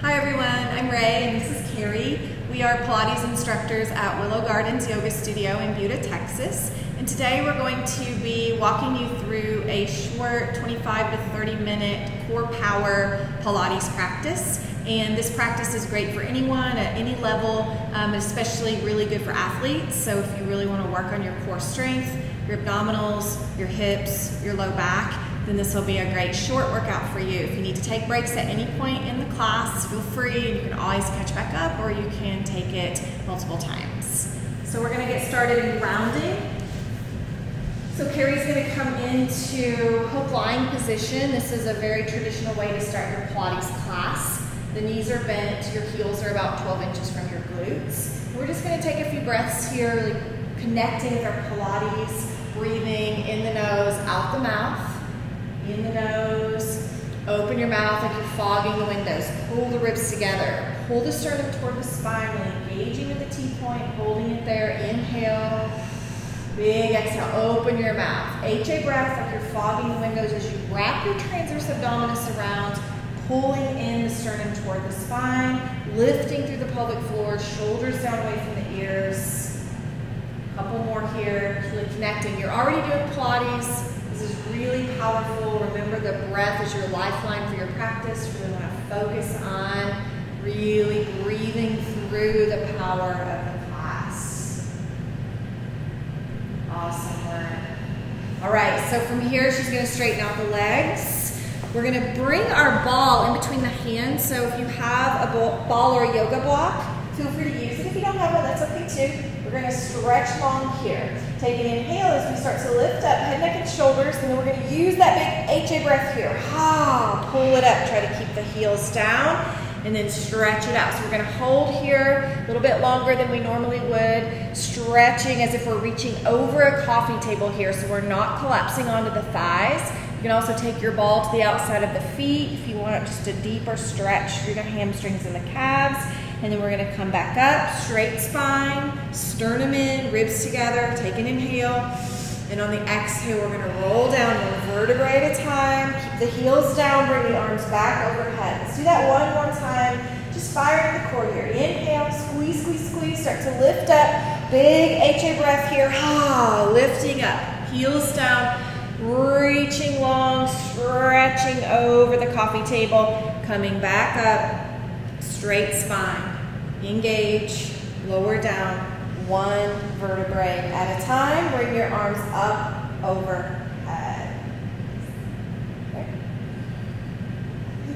Hi everyone, I'm Ray and this is Carrie. We are Pilates instructors at Willow Gardens Yoga Studio in Buda, Texas. And today we're going to be walking you through a short 25 to 30 minute core power Pilates practice. And this practice is great for anyone at any level, especially really good for athletes. So if you really want to work on your core strength, your abdominals, your hips, your low back, then this will be a great short workout for you. If you need to take breaks at any point in the class, feel free, and you can always catch back up, or you can take it multiple times. So we're going to get started in rounding. So Carrie's going to come into hook lying position. This is a very traditional way to start your Pilates class. The knees are bent, your heels are about 12 inches from your glutes. We're just going to take a few breaths here, like connecting with our Pilates, breathing in the nose, out the mouth. In the nose, open your mouth like you're fogging the windows. Pull the ribs together. Pull the sternum toward the spine, really engaging with the T-point, holding it there. Inhale, big exhale, open your mouth. HA breath like you're fogging the windows as you wrap your transverse abdominis around, pulling in the sternum toward the spine, lifting through the pelvic floor, shoulders down away from the ears. A couple more here, really connecting. You're already doing Pilates. This is really powerful. Remember, the breath is your lifeline for your practice. You really want to focus on really breathing through the power of the class. Awesome work. All right, so from here, she's going to straighten out the legs. We're going to bring our ball in between the hands. So if you have a ball or a yoga block, feel free to use it. If you don't have one, that's okay too. We're going to stretch long here. Take an inhale as we start to lift up head, neck, and shoulders, and then we're going to use that big HA breath here. Pull it up. Try to keep the heels down, and then stretch it out. So we're going to hold here a little bit longer than we normally would, stretching as if we're reaching over a coffee table here, so we're not collapsing onto the thighs. You can also take your ball to the outside of the feet if you want just a deeper stretch through the hamstrings and the calves. And then we're going to come back up, straight spine, sternum in, ribs together, take an inhale. And on the exhale, we're going to roll down one vertebrae at a time. Keep the heels down, bring the arms back overhead. Let's do that one more time. Just fire in the core here. Inhale, squeeze, squeeze, squeeze. Start to lift up. Big HA breath here. Lifting up. Heels down, reaching long, stretching over the coffee table. Coming back up. Straight spine, engage, lower down, one vertebrae at a time. Bring your arms up overhead. Okay.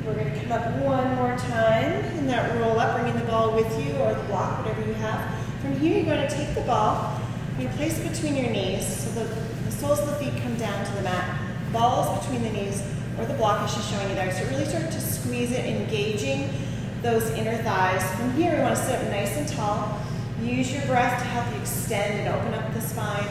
We're going to come up one more time in that roll up, bringing the ball with you or the block, whatever you have. From here, you're going to take the ball, you're going to place it between your knees so the soles of the feet come down to the mat. Ball is between the knees or the block as she's showing you there. So really start to squeeze it, engaging those inner thighs. From here, we want to sit up nice and tall. Use your breath to help you extend and open up the spine.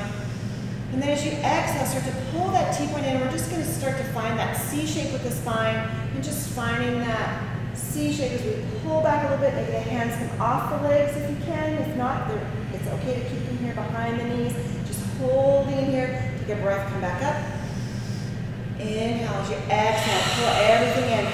And then as you exhale, start to pull that T-point in. We're just going to start to find that C shape with the spine and just finding that C shape as we pull back a little bit. Maybe the hands come off the legs if you can. If not, it's okay to keep them here behind the knees. Just holding in here. Take a breath, come back up. Inhale as you exhale, pull everything in.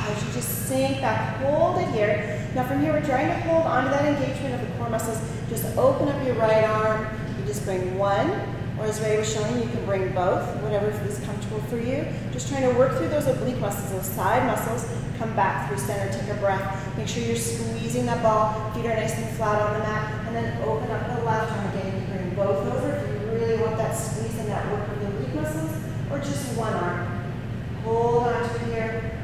As you just sink back, hold it here. Now from here, we're trying to hold onto that engagement of the core muscles. Just open up your right arm. You just bring one, or as Ray was showing, you can bring both, whatever is comfortable for you. Just trying to work through those oblique muscles, those side muscles. Come back through center, take a breath. Make sure you're squeezing that ball. Feet are nice and flat on the mat. And then open up the left arm again. You can bring both over if you really want that squeeze and that work of the oblique muscles, or just one arm. Hold on to it here.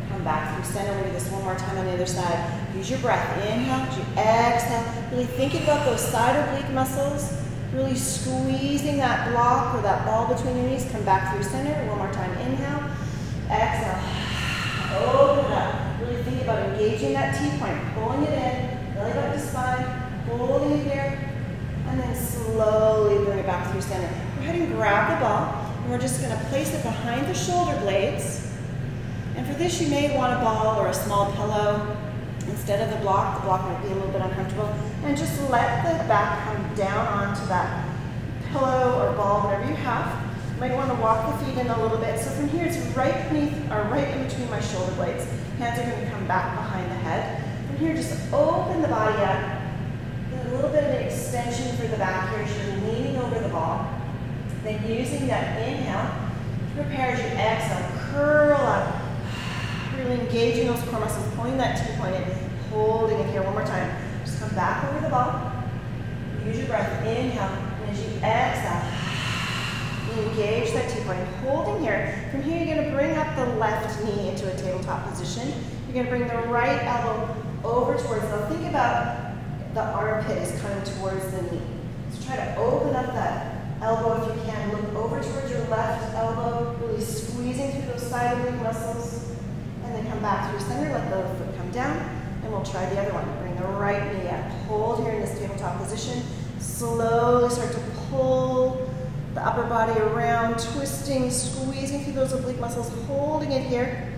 Come back through center. We'll do this one more time on the other side. Use your breath. Inhale, as you exhale. Really thinking about those side oblique muscles. Really squeezing that block or that ball between your knees. Come back through center. One more time. Inhale. Exhale. Open it up. Really think about engaging that T-point. Pulling it in. Belly back to spine. Holding it here. And then slowly bring it back through center. Go ahead and grab the ball. And we're just going to place it behind the shoulder blades. And for this, you may want a ball or a small pillow instead of the block. The block might be a little bit uncomfortable. And just let the back come down onto that pillow or ball, whatever you have. might want to walk the feet in a little bit. So from here, it's right beneath, or right in between my shoulder blades. Hands are going to come back behind the head. From here, just open the body up. Get a little bit of an extension for the back here as you're leaning over the ball. Then using that inhale to prepare as you exhale, curl up. Really engaging those core muscles, pulling that T-point in, holding it here. One more time. Just come back over the ball. Use your breath. Inhale. And as you exhale, engage that T-point. Holding here. From here, you're going to bring up the left knee into a tabletop position. You're going to bring the right elbow over towards, now think about the armpit is coming towards the knee. So try to open up that elbow if you can. Look over towards your left elbow, really squeezing through those side oblique muscles. And then come back through center, let the foot come down, and we'll try the other one. Bring the right knee up. Hold here in this tabletop position. Slowly start to pull the upper body around, twisting, squeezing through those oblique muscles, holding it here.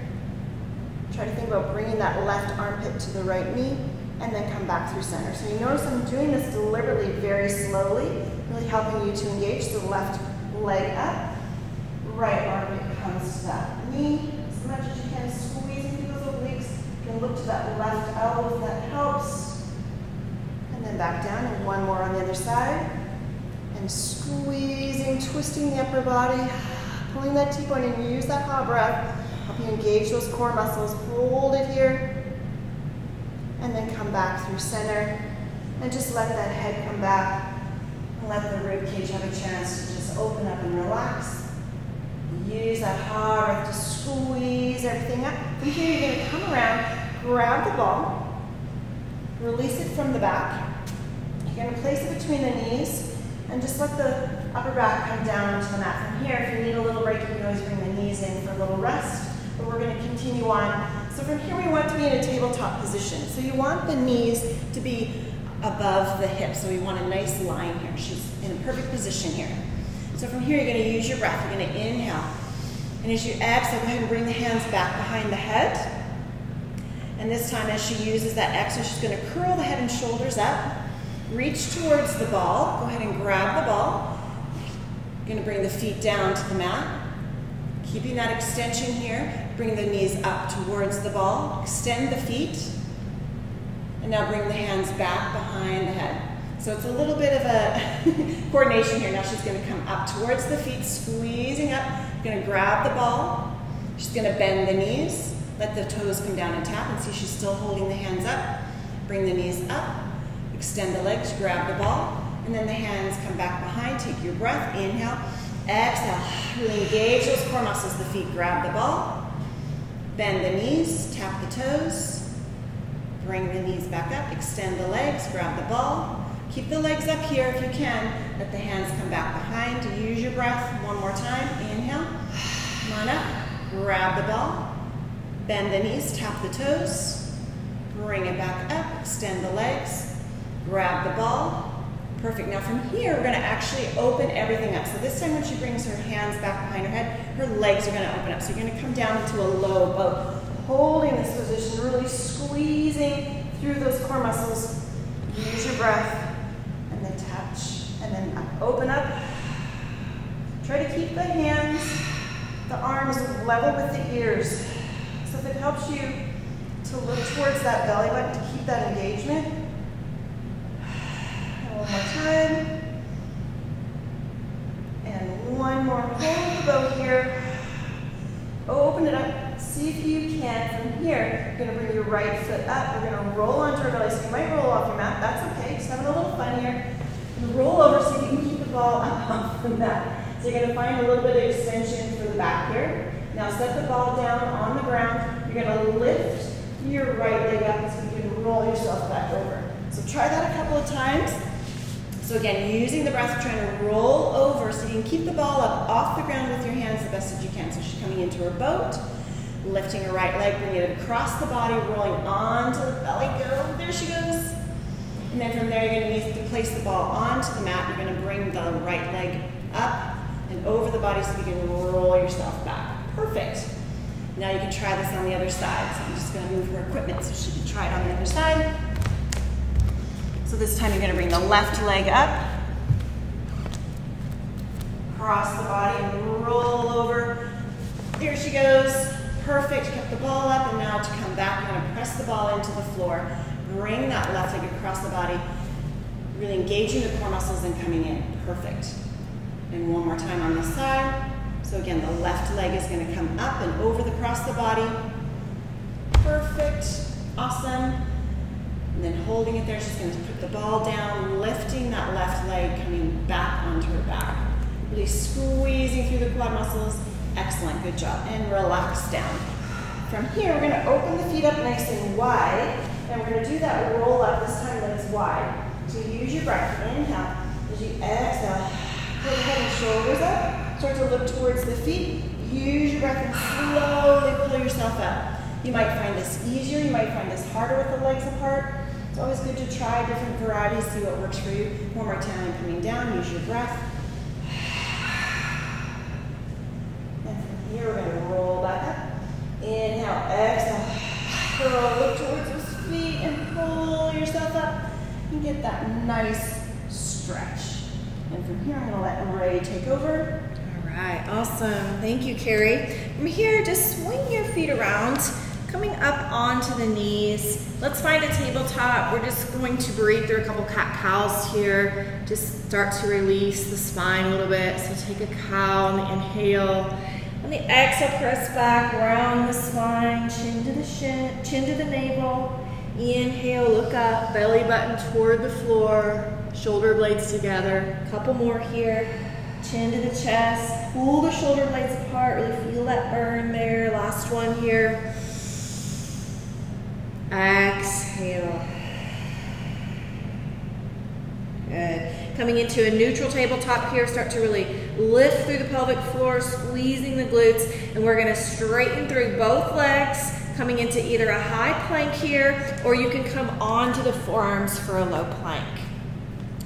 Try to think about bringing that left armpit to the right knee, and then come back through center. So you notice I'm doing this deliberately, very slowly, really helping you to engage the left leg up. Right armpit comes to that knee. As much as you can, squeezing through those obliques. You can look to that left elbow if that helps. And then back down, and one more on the other side. And squeezing, twisting the upper body, pulling that T-point in. Use that hot breath. Help you engage those core muscles. Hold it here. And then come back through center. And just let that head come back. And let the rib cage have a chance to just open up and relax. Use that hard breath to squeeze everything up. From here, you're going to come around, grab the ball, release it from the back. You're going to place it between the knees, and just let the upper back come down onto the mat. From here, if you need a little break, you can always bring the knees in for a little rest, but we're going to continue on. So from here, we want to be in a tabletop position. So you want the knees to be above the hips, so we want a nice line here. She's in a perfect position here. So from here, you're going to use your breath. You're going to inhale. And as you exhale, go ahead and bring the hands back behind the head. And this time, as she uses that exhale, she's going to curl the head and shoulders up. Reach towards the ball. Go ahead and grab the ball. You're going to bring the feet down to the mat. Keeping that extension here. Bring the knees up towards the ball. Extend the feet. And now bring the hands back behind the head. So it's a little bit of a coordination here. Now she's going to come up towards the feet, squeezing up. You're going to grab the ball. She's going to bend the knees. Let the toes come down and tap, and see she's still holding the hands up. Bring the knees up. Extend the legs, grab the ball. And then the hands come back behind. Take your breath. Inhale. Exhale. Really engage those core muscles. The feet grab the ball. Bend the knees. Tap the toes. Bring the knees back up. Extend the legs. Grab the ball. Keep the legs up here if you can. Let the hands come back behind. Use your breath one more time. Inhale. Come on up. Grab the ball. Bend the knees. Tap the toes. Bring it back up. Extend the legs. Grab the ball. Perfect. Now from here, we're going to actually open everything up. So this time when she brings her hands back behind her head, her legs are going to open up. So you're going to come down into a low boat. Holding this position, really squeezing through those core muscles. Use your breath. And then touch, and then up. Open up. Try to keep the hands, the arms level with the ears. So if it helps you to look towards that belly button to keep that engagement. And one more time. And one more. Hold the boat here. Open it up. See if you can. From here, you're going to bring your right foot up. We're going to roll onto our belly. So you might roll off your mat. That's okay. Just having a little fun here. And roll over so you can keep the ball up off the mat. So you're going to find a little bit of extension for the back here. Now set the ball down on the ground. You're going to lift your right leg up so you can roll yourself back over. So try that a couple of times. So again, using the breath, trying to roll over so you can keep the ball up off the ground with your hands the best as you can. So she's coming into her boat. Lifting her right leg, bringing it across the body, rolling onto the belly. Go. There she goes. And then from there, you're going to need to place the ball onto the mat. You're going to bring the right leg up and over the body so you can roll yourself back. Perfect. Now you can try this on the other side. So I'm just going to move her equipment so she can try it on the other side. So this time you're going to bring the left leg up. Cross the body and roll over. There she goes. Perfect. Kept the ball up, and now to come back, I'm going to press the ball into the floor. Bring that left leg across the body, really engaging the core muscles and coming in. Perfect. And one more time on this side. So again, the left leg is going to come up and over across the body. Perfect. Awesome. And then holding it there, she's going to put the ball down, lifting that left leg, coming back onto her back. Really squeezing through the quad muscles. Excellent, good job. And relax down. From here, we're going to open the feet up nice and wide, and we're going to do that roll up, this time legs wide. So use your breath. Inhale. As you exhale, pull the head and shoulders up. Start to look towards the feet. Use your breath and slowly pull yourself up. You might find this easier. You might find this harder with the legs apart. It's always good to try different varieties, see what works for you. One more time, coming down. Use your breath. Here we're going to roll back up. Inhale, exhale. Curl, look towards those feet and pull yourself up. And get that nice stretch. And from here, I'm going to let Ray take over. All right, awesome. Thank you, Carrie. From here, just swing your feet around, coming up onto the knees. Let's find a tabletop. We're just going to breathe through a couple cat-cows here. Just start to release the spine a little bit. So take a cow on the inhale. On the exhale, press back, round the spine, chin to the shin, chin to the navel. Inhale, look up, belly button toward the floor, shoulder blades together. A couple more here. Chin to the chest, pull the shoulder blades apart, really feel that burn there. Last one here. Exhale. Good. Coming into a neutral tabletop here, start to really lift through the pelvic floor, squeezing the glutes, and we're gonna straighten through both legs, coming into either a high plank here, or you can come onto the forearms for a low plank.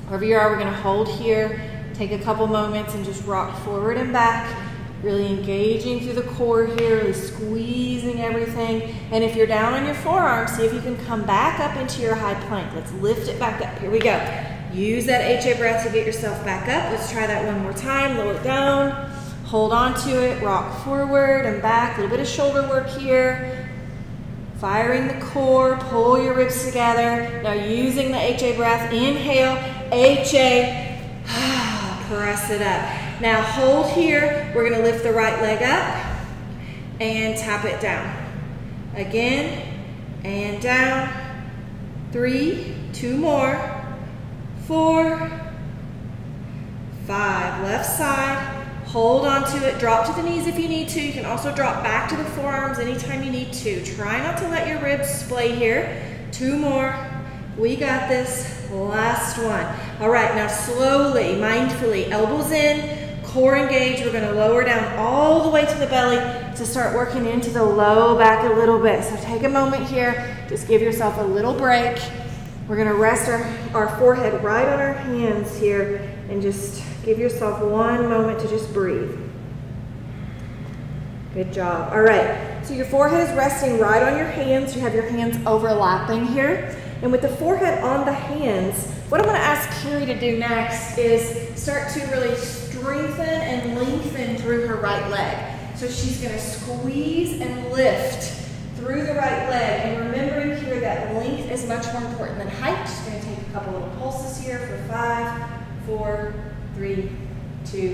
Wherever you are, we're gonna hold here, take a couple moments and just rock forward and back, really engaging through the core here, really squeezing everything. And if you're down on your forearms, see if you can come back up into your high plank. Let's lift it back up. Here we go. Use that HA breath to get yourself back up. Let's try that one more time. Lower it down, hold on to it, rock forward and back. A little bit of shoulder work here. Firing the core, pull your ribs together. Now using the HA breath, inhale, HA, press it up. Now hold here. We're gonna lift the right leg up and tap it down. Again, and down. 3, 2 more. 4, 5, left side, hold on to it, drop to the knees if you need to. You can also drop back to the forearms anytime you need to. Try not to let your ribs splay here. 2 more, we got this, last one. All right, now slowly, mindfully, elbows in, core engaged. We're gonna lower down all the way to the belly to start working into the low back a little bit. So take a moment here, just give yourself a little break. We're gonna rest our forehead right on our hands here and just give yourself one moment to just breathe. Good job. All right, so your forehead is resting right on your hands. You have your hands overlapping here. And with the forehead on the hands, what I'm gonna ask Carrie to do next is start to really strengthen and lengthen through her right leg. So she's gonna squeeze and lift through the right leg, and remembering here that length is much more important than height. Just going to take a couple little pulses here for 5, 4, 3, 2,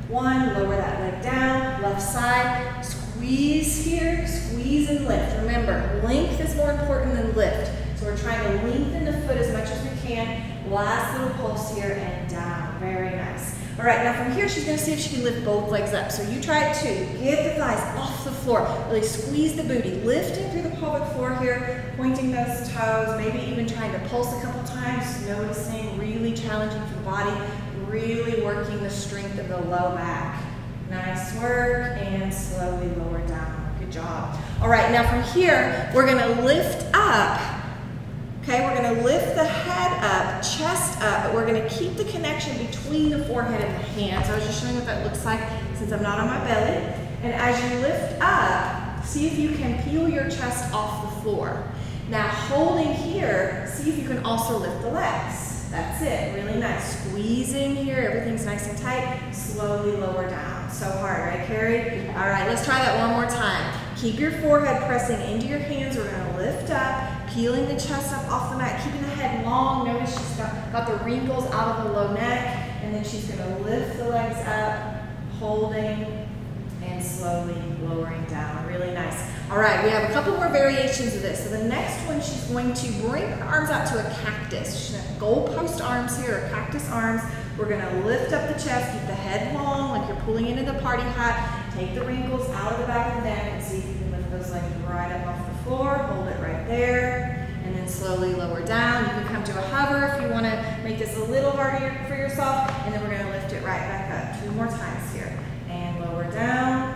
1. Lower that leg down, left side. Squeeze here, squeeze and lift. Remember, length is more important than lift. So we're trying to lengthen the foot as much as we can. Last little pulse here and down. Very nice. All right, now from here, she's gonna see if she can lift both legs up. So you try it too. Get the thighs off the floor. Really squeeze the booty. Lifting through the pelvic floor here, pointing those toes, maybe even trying to pulse a couple times, noticing, really challenging for the body, really working the strength of the low back. Nice work, and slowly lower down. Good job. All right, now from here, we're gonna lift up. Okay, we're gonna lift the head up, chest up, but we're gonna keep the connection between the forehead and the hands. So I was just showing what that looks like since I'm not on my belly. And as you lift up, see if you can peel your chest off the floor. Now holding here, see if you can also lift the legs. That's it, really nice. Squeezing here, everything's nice and tight. Slowly lower down. So hard, right, Carrie? All right, let's try that one more time. Keep your forehead pressing into your hands. We're gonna lift up, peeling the chest up off the mat, keeping the head long. Notice she's got the wrinkles out of the low neck, and then she's gonna lift the legs up, holding, and slowly lowering down. Really nice. All right, we have a couple more variations of this. So the next one, she's going to bring her arms out to a cactus. She's gonna goalpost arms here, or cactus arms. We're gonna lift up the chest, keep the head long, like you're pulling into the party hat. Take the wrinkles out of the back of the neck and see if you can lift those legs right up off the floor. Hold it right there, and then slowly lower down. You can come to a hover if you wanna make this a little harder for yourself, and then we're gonna lift it right back up. 2 more times here. And lower down,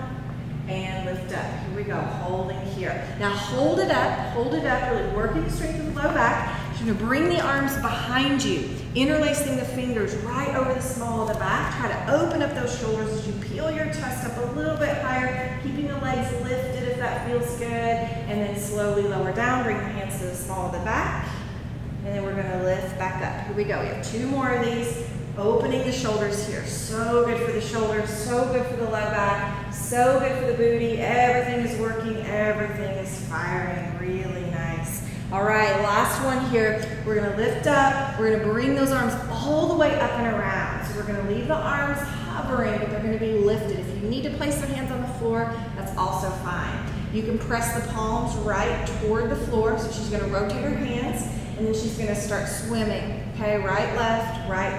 and lift up. Here we go, holding here. Now hold it up, really working the strength of the low back. You're gonna bring the arms behind you, interlacing the fingers right over the small of the back. Try to open up those shoulders as you peel your chest up a little bit higher, keeping the legs lifted if that feels good, and then slowly lower down, bring the hands to the small of the back, and then we're gonna lift back up. Here we go, we have 2 more of these. Opening the shoulders here, so good for the shoulders, so good for the low back, so good for the booty. Everything is working, everything is firing, really nice. All right, last one here. We're gonna lift up, we're gonna bring those arms all the way up and around. So we're gonna leave the arms hovering, but they're gonna be lifted. If you need to place the hands on the floor, that's also fine. You can press the palms right toward the floor, so she's gonna rotate her hands, and then she's gonna start swimming. Okay, right,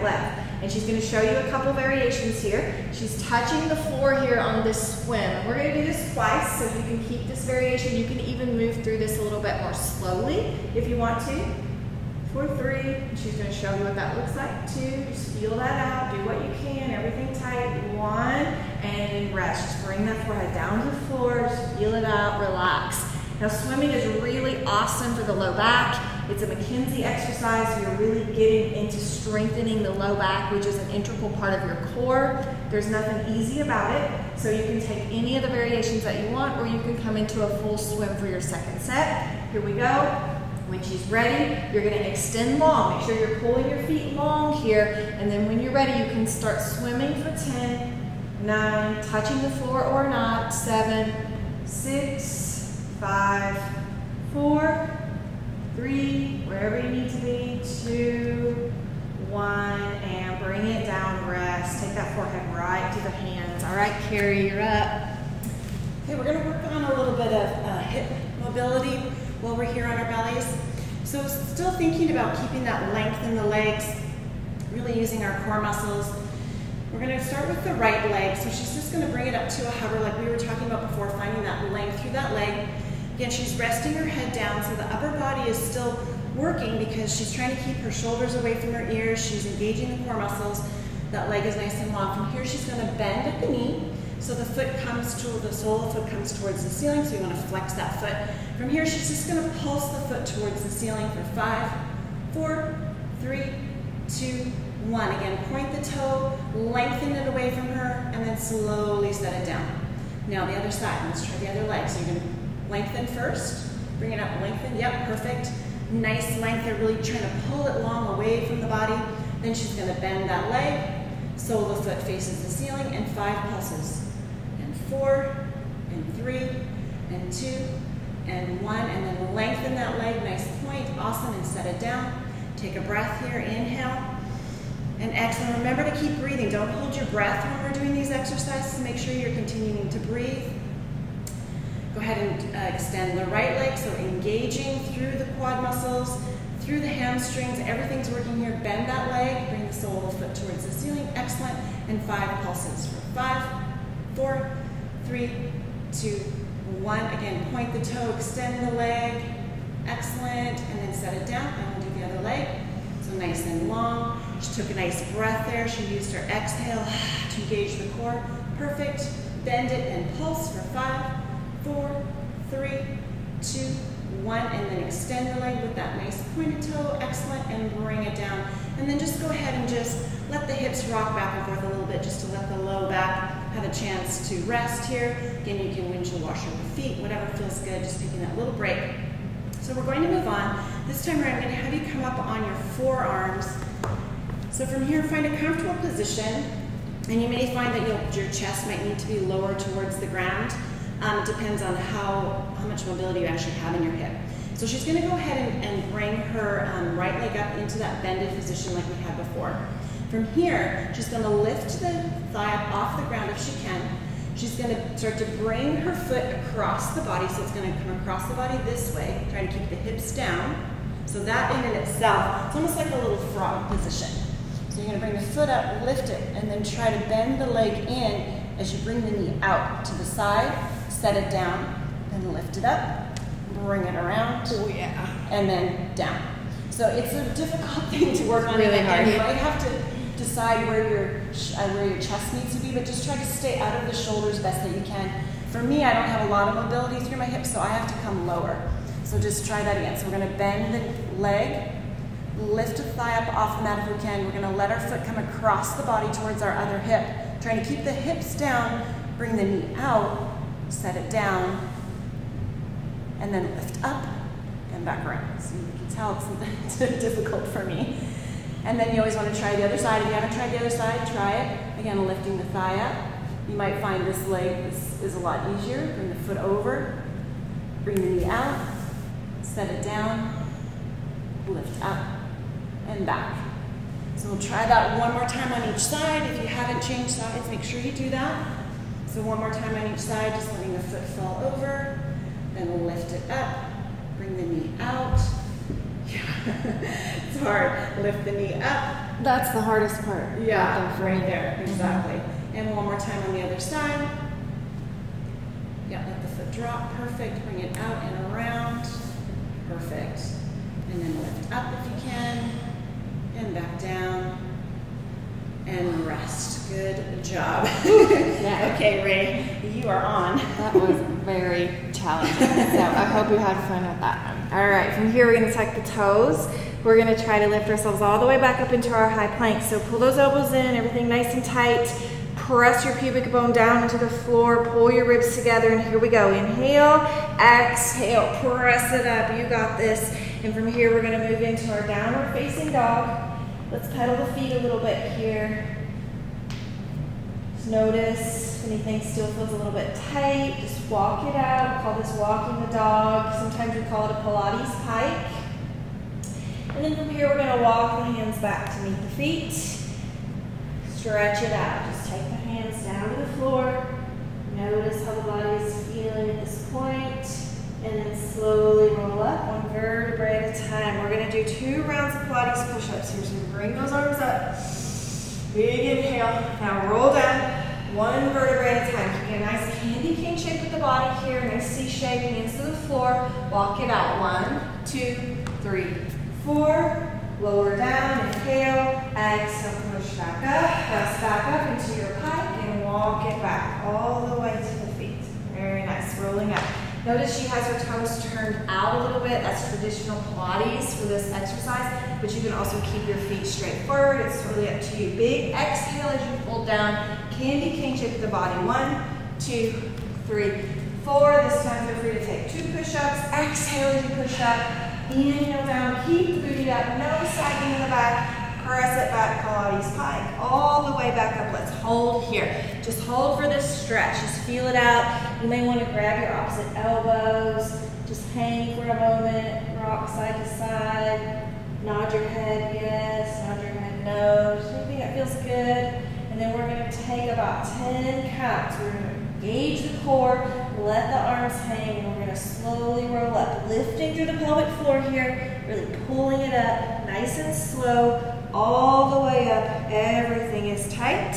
left. And she's gonna show you a couple variations here. She's touching the floor here on this swim. And we're gonna do this twice, so you can keep this variation. You can even move through this a little bit more slowly if you want to. For 3, and she's gonna show you what that looks like. 2, just feel that out, do what you can, everything tight. 1, and then rest. Just bring that forehead down to the floor, just feel it out, relax. Now swimming is really awesome for the low back. It's a McKenzie exercise. You're really getting into strengthening the low back, which is an integral part of your core. There's nothing easy about it. So you can take any of the variations that you want, or you can come into a full swim for your second set. Here we go. When she's ready, you're gonna extend long. Make sure you're pulling your feet long here. And then when you're ready, you can start swimming for 10, 9, touching the floor or not, 7, 6, 5, 4, 3, wherever you need to be, 2, 1, and bring it down, rest. Take that forehead right to the hands. All right, Carrie, you're up. Okay, we're gonna work on a little bit of hip mobility while we're here on our bellies. So still thinking about keeping that length in the legs, really using our core muscles. We're gonna start with the right leg. So she's just gonna bring it up to a hover like we were talking about before, finding that length through that leg. Again, she's resting her head down, so the upper body is still working because she's trying to keep her shoulders away from her ears. She's engaging the core muscles. That leg is nice and long. From here, she's gonna bend at the knee. So the foot comes to, the sole of the foot comes towards the ceiling, so you wanna flex that foot. From here, she's just gonna pulse the foot towards the ceiling for 5, 4, 3, 2, 1. Again, point the toe, lengthen it away from her, and then slowly set it down. Now the other side, let's try the other leg. So you're gonna lengthen first, bring it up, lengthen, yep, perfect. Nice length, they're really trying to pull it long away from the body. Then she's gonna bend that leg, sole of the foot faces the ceiling, and 5 pulses. And 4, and 3, and 2, and 1, and then lengthen that leg, nice point, awesome, and set it down. Take a breath here, inhale, and exhale. Remember to keep breathing, don't hold your breath when we're doing these exercises, make sure you're continuing to breathe. Go ahead and extend the right leg, so engaging through the quad muscles, through the hamstrings, everything's working here. Bend that leg, bring the sole of the foot towards the ceiling, excellent, and 5 pulses for 5, 4, 3, 2, 1. Again, point the toe, extend the leg, excellent, and then set it down, and we'll do the other leg. So nice and long. She took a nice breath there. She used her exhale to engage the core. Perfect. Bend it and pulse for 5, 4, 3, 2, 1, and then extend the leg with that nice pointed toe, excellent, and bring it down. And then just go ahead and just let the hips rock back and forth a little bit just to let the low back have a chance to rest here. Again, you can windshield washer your feet, whatever feels good, just taking that little break. So we're going to move on. This time around, I'm going to have you come up on your forearms So from here, find a comfortable position, and you may find that your chest might need to be lower towards the ground. It depends on how much mobility you actually have in your hip. So she's going to go ahead and bring her right leg up into that bended position like we had before. From here, she's going to lift the thigh up off the ground if she can. She's going to start to bring her foot across the body, so it's going to come across the body this way, trying to keep the hips down. So that in and itself, it's almost like a little frog position. So you're going to bring the foot up, lift it, and then try to bend the leg in as you bring the knee out to the side, set it down, then lift it up, bring it around, oh yeah, and then down. So it's a difficult thing to work on. Really hard. And you might have to decide where your chest needs to be, but just try to stay out of the shoulders best that you can. For me, I don't have a lot of mobility through my hips, so I have to come lower. So just try that again. So we're going to bend the leg, lift the thigh up off the mat if we can. We're going to let our foot come across the body towards our other hip, trying to keep the hips down, bring the knee out, set it down, and then lift up and back around. So you can tell it's difficult for me. And then you always want to try the other side. If you haven't tried the other side, try it. Again, lifting the thigh up. You might find this leg is a lot easier. Bring the foot over, bring the knee out, set it down, lift up, and back. So we'll try that one more time on each side. If you haven't changed sides, make sure you do that. So one more time on each side, just letting the foot fall over, then we'll lift it up, bring the knee out. It's hard. Lift the knee up. that's the hardest part. Yeah, right there, exactly. And one more time on the other side. Yeah, let the foot drop, perfect. Bring it out and around, perfect. And then lift up if you can, and back down, and rest. Good job. Yeah. Okay, Ray, you are on. That was very challenging, so I hope you had fun with that one. All right, from here we're going to tuck the toes. We're going to try to lift ourselves all the way back up into our high plank. So pull those elbows in, everything nice and tight. Press your pubic bone down into the floor, pull your ribs together, and here we go. Inhale, exhale, press it up. You got this. And from here we're going to move into our downward facing dog. Let's pedal the feet a little bit here. Just notice if anything still feels a little bit tight. Just walk it out. We call this walking the dog. Sometimes we call it a Pilates pike. And then from here we're going to walk the hands back to meet the feet. Stretch it out. Just take the hands down to the floor. Notice how the body is feeling at this point. And then slowly roll up one vertebrae at a time. We're going to do 2 rounds of Pilates push-ups here. So bring those arms up. Big inhale. Now roll down 1 vertebrae at a time. Keep a nice candy cane shape with the body here. Nice C shape. Hands to the floor. Walk it out. 1, 2, 3, 4. Lower down. Inhale. Exhale. Push back up. Press back up into your pike and walk it back all the way to the feet. Very nice. Rolling up. Notice she has her toes turned out a little bit. That's traditional Pilates for this exercise, but you can also keep your feet straight forward. It's totally up to you. Big exhale as you pull down. Candy cane shape of the body. 1, 2, 3, 4. This time feel free to take 2 push-ups. Exhale as you push up. Inhale down. Keep the booty up. No sagging in the back. Press it back, Pilates pike, all the way back up. Let's hold here. Just hold for this stretch. Just feel it out. You may want to grab your opposite elbows. Just hang for a moment. Rock side to side. Nod your head yes. Nod your head no. Just anything that feels good. And then we're going to take about 10 counts. We're going to engage the core. Let the arms hang. And we're going to slowly roll up. Lifting through the pelvic floor here. Really pulling it up. Nice and slow. All the way up, everything is tight.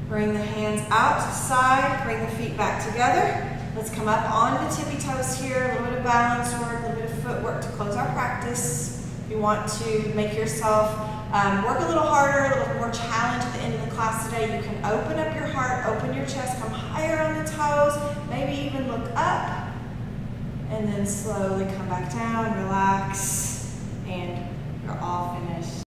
Bring the hands out to the side, bring the feet back together. Let's come up on the tippy toes here, a little bit of balance work, a little bit of footwork to close our practice. If you want to make yourself work a little harder, a little more challenge at the end of the class today, you can open up your heart, open your chest, come higher on the toes, maybe even look up, and then slowly come back down, relax, and you're all finished.